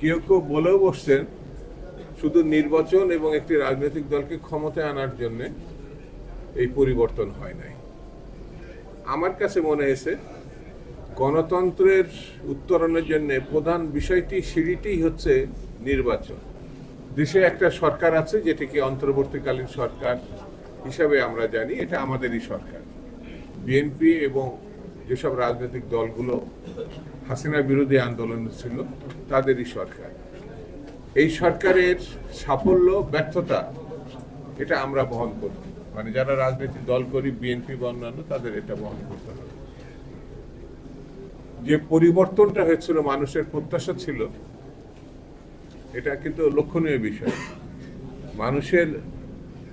কেউ কেউ বলেও বসছেন শুধু নির্বাচন এবং একটি রাজনৈতিক দলকে ক্ষমতায় আনার জন্য এই পরিবর্তন হয় নাই। আমার কাছে মনে হয়েছে গণতন্ত্রের উত্তরণের জন্য প্রধান বিষয়টি সিঁড়িটি হচ্ছে নির্বাচন। দেশে একটা সরকার আছে যেটিকে অন্তর্বর্তীকালীন সরকার হিসাবে আমরা জানি, এটা আমাদেরই সরকার। বিএনপি এবং যেসব রাজনৈতিক দলগুলো হাসিনা বিরোধী আন্দোলন ছিল তাদেরই সরকার। এই সরকারের সাফল্য ব্যর্থতা এটা আমরা বহন করব, মানে যারা রাজনৈতিক দল করি, বিএনপি বা অন্যান্য, তাদের এটা বহন করতে হবে। যে পরিবর্তনটা হয়েছিল মানুষের প্রত্যাশা ছিল, এটা কিন্তু লক্ষণীয় বিষয়। মানুষের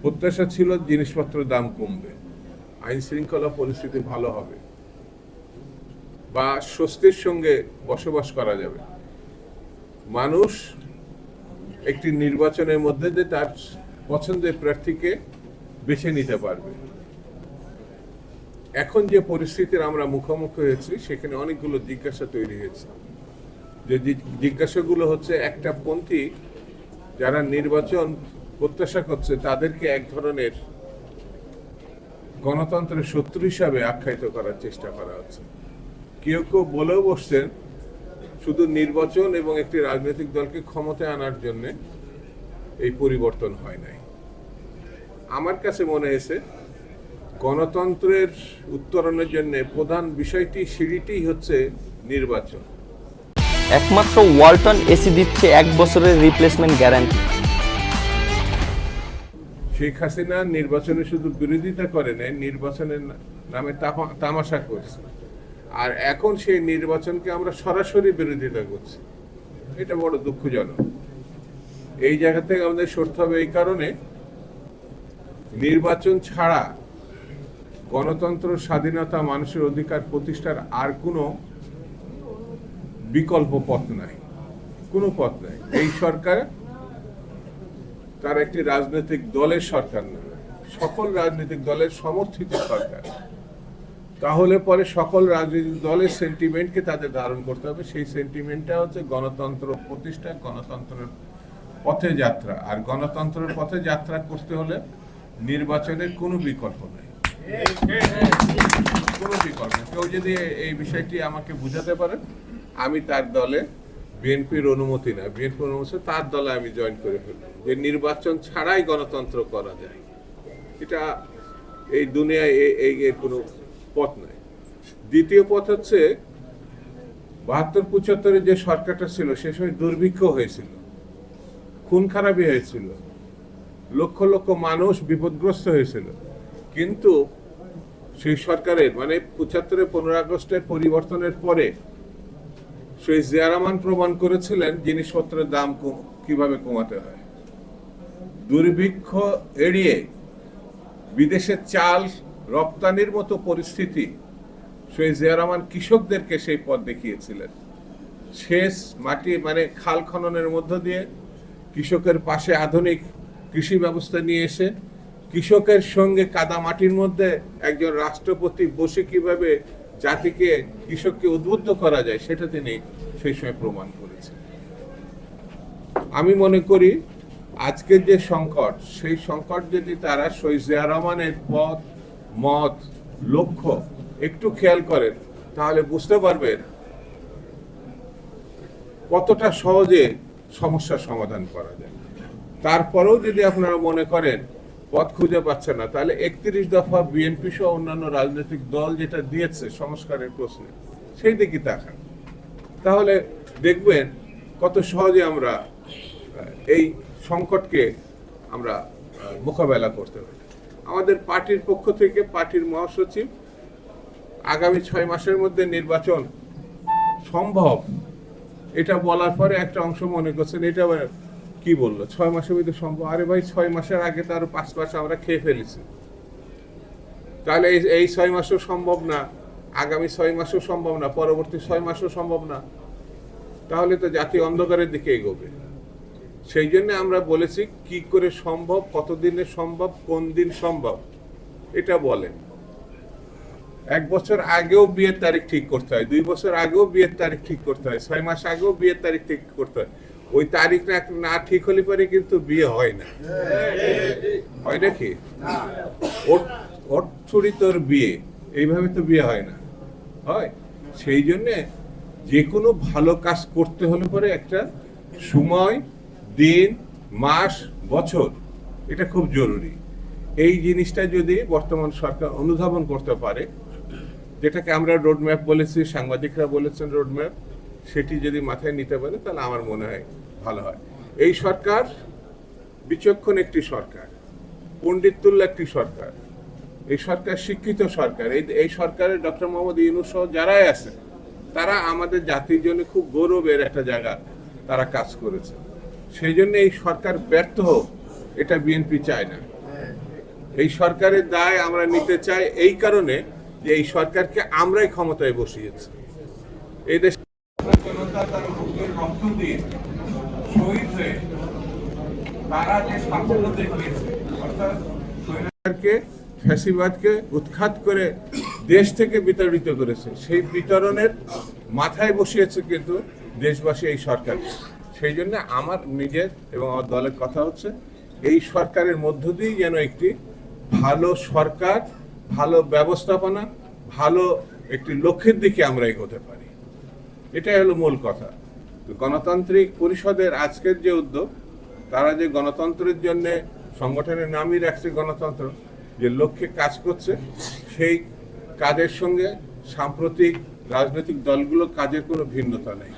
প্রত্যাশা ছিল জিনিসপত্রের দাম কমবে, আইন শৃঙ্খলা পরিস্থিতি ভালো হবে, বা স্বস্তির সঙ্গে বসবাস করা যাবে। মানুষ একটি নির্বাচনের মধ্যে দিয়ে তার পছন্দের প্রার্থীকে বেছে নিতে পারবে। এখন যে পরিস্থিতির আমরা মুখোমুখি হয়েছি, সেখানে অনেকগুলো জিজ্ঞাসা তৈরি হয়েছে। যে জিজ্ঞাসাগুলো হচ্ছে, একটা পন্থী যারা নির্বাচন প্রত্যাশা করছে তাদেরকে এক ধরনের গণতন্ত্রের শত্রু হিসাবে আখ্যায়িত করার চেষ্টা করা হচ্ছে। কেউ কেউ বলেও বসছেন শুধু নির্বাচন এবং একটি রাজনৈতিক দলকে ক্ষমতায় আনার জন্য এই পরিবর্তন হয় নাই। আমার কাছে মনে হয়েছে গণতন্ত্রের উত্তরণের জন্য প্রধান বিষয়টি সিঁড়িটি হচ্ছে নির্বাচন। একমাত্র ওয়ালটন এসি দিচ্ছে 1 বছরের রিপ্লেসমেন্ট গ্যারান্টি। শেখ হাসিনা নির্বাচনে শুধু বিরোধিতা করে নাই, নির্বাচনের নামে তামাশা করছে। আর এখন সেই নির্বাচনকে আমরা সরাসরি বিরোধিতা করছি। এটা বড় দুঃখজনক। এই জায়গা থেকে আমাদের সরতে হবে। এই কারণে নির্বাচন ছাড়া গণতন্ত্র, স্বাধীনতা, মানুষের অধিকার প্রতিষ্ঠার আর কোনো বিকল্প পথ নাই, কোনো পথ নাই। এই সরকার তার একটি রাজনৈতিক দলের সরকার না, সকল রাজনৈতিক দলের সমর্থিত সরকার। তাহলে পরে সকল রাজনৈতিক দলের সেন্টিমেন্টকে তাদের ধারণ করতে হবে। সেই সেন্টিমেন্টটা হচ্ছে গণতন্ত্র প্রতিষ্ঠা, গণতন্ত্রের পথে যাত্রা। আর গণতন্ত্রের পথে যাত্রা করতে হলে নির্বাচনের কোনো বিকল্প নেই, কোনো বিকল্প। কেউ যদি এই বিষয়টি আমাকে বুঝাতে পারে, আমি তার দলে, বিএনপির অনুমতি না, বিএনপির অনুমতি তার দলে আমি জয়েন করে ফেলব, যে নির্বাচন ছাড়াই গণতন্ত্র করা যায়। এটা এই দুনিয়ায় এর কোনো পথ নাই। দ্বিতীয় পথ হচ্ছে ৭২-৭৫ যে সরকারটা ছিল, সে সময় দুর্ভিক্ষ হয়েছিল, খুন খারাপি হয়েছিল, লক্ষ লক্ষ মানুষ বিপদগ্রস্ত হয়েছিল। কিন্তু সেই সরকারের, মানে ৭৫ 15 আগস্টের পরিবর্তনের পরে সেই জিয়া রহমান প্রমাণ করেছিলেন জিনিসপত্রের দাম কিভাবে কমাতে হয়। দুর্ভিক্ষ এড়িয়ে বিদেশে চাল রপ্তানির মতো পরিস্থিতি সেই জিয়া রহমান কৃষকদেরকে সেই পথ দেখিয়েছিলেন। শেষ মাটি, মানে খাল খননের মধ্য দিয়ে কৃষকের পাশে আধুনিক কৃষি ব্যবস্থা নিয়ে এসে কৃষকের সঙ্গে কাদা মাটির মধ্যে একজন রাষ্ট্রপতি বসে কিভাবে জাতিকে, কৃষককে উদ্বুদ্ধ করা যায়, সেটা তিনি সেই সময় প্রমাণ করেছেন। আমি মনে করি আজকের যে সংকট, সেই সংকট যদি তারা শহীদ জিয়া রহমানের পথ, মত, লক্ষ্য একটু খেয়াল করেন, তাহলে বুঝতে পারবেন কতটা সহজে সমস্যার সমাধান করা যায়। তারপরেও যদি আপনারা মনে করেন পথ খুঁজে পাচ্ছে না, তাহলে 31 দফা বিএনপি সহ অন্যান্য রাজনৈতিক দল যেটা দিয়েছে সংস্কারের প্রশ্নে, সেই দিকে তাকান, তাহলে দেখবেন কত সহজে আমরা এই সংকটকে আমরা মোকাবেলা করতে পারি। আমাদের পার্টির পক্ষ থেকে পার্টির মহাসচিব আগামী 6 মাসের মধ্যে নির্বাচন সম্ভব, এটা বলার পরে একটা অংশ মনে করছেন এটা কি বললো, 6 মাসের মধ্যে সম্ভব। আরে ভাই, 6 মাসের আগে তো আরো 5 মাস আমরা খেয়ে ফেলেছি, তাহলে এই 6 মাসও সম্ভব না, আগামী 6 মাসও সম্ভব না, পরবর্তী 6 মাসও সম্ভব না, তাহলে তো জাতি অন্ধকারের দিকে এগোবে। সেই জন্য আমরা বলেছি কি করে সম্ভব, কতদিনে সম্ভব, কোন দিন সম্ভব, এটা বলেন। 1 বছর আগেও বিয়ের তারিখ ঠিক করতে হয়, 2 বছর আগেও বিয়ের তারিখ ঠিক করতে হয়, 6 মাস আগেও বিয়ের তারিখ ঠিক করতে হয়। ওই তারিখ না ঠিক হলে পরে কিন্তু বিয়ে হয় না, হয় নাকি? ওর ছুরি তোর বিয়ে, এইভাবে তো বিয়ে হয় না, হয়? সেই জন্যে যে কোনো ভালো কাজ করতে হলে পরে একটা সময়, দিন, মাস, বছর, এটা খুব জরুরি। এই জিনিসটা যদি বর্তমান সরকার অনুধাবন করতে পারে, যেটাকে আমরা রোডম্যাপ বলেছি, সাংবাদিকরা বলেছেন রোডম্যাপ, সেটি যদি মাথায় নিতে পারে তাহলে আমার মনে হয় ভালো হয়। এই সরকার বিচক্ষণ একটি সরকার, পণ্ডিতুল্য একটি সরকার, এই সরকার শিক্ষিত সরকার। এই সরকারের ডক্টর মোহাম্মদ ইউনূস সহ যারাই আছে তারা আমাদের জাতির জন্য খুব গৌরবের একটা জায়গা তারা কাজ করেছে। সেই জন্য এই সরকার ব্যর্থ হোক, এটা বিএনপি চায় না। এই সরকারের দায় আমরা নিতে চাই এই কারণে যে এই সরকারকে আমরাই ক্ষমতায় বসিয়েছি। এই দেশ জনতা তার বুকের রক্ত দিয়ে শহীদ হয়ে তারা যে সাফল্য দেখিয়েছে, অর্থাৎ সরকারকে, ফ্যাসিবাদকে উৎখাত করে দেশ থেকে বিতাড়িত করেছে, সেই বিতরণের মাথায় বসিয়েছে কিন্তু দেশবাসী এই সরকার। সেই জন্য আমার নিজের এবং আমার দলের কথা হচ্ছে এই সরকারের মধ্য দিয়েই যেন একটি ভালো সরকার, ভালো ব্যবস্থাপনা, ভালো একটি লক্ষ্যের দিকে আমরা এগোতে পারি। এটাই হলো মূল কথা। তো গণতান্ত্রিক পরিষদের আজকের যে উদ্যোগ, তারা যে গণতন্ত্রের জন্য সংগঠনের নামই রাখছে গণতন্ত্র, যে লক্ষ্যে কাজ করছে, সেই কাজের সঙ্গে সাম্প্রতিক রাজনৈতিক দলগুলো কাজের কোনো ভিন্নতা নেই।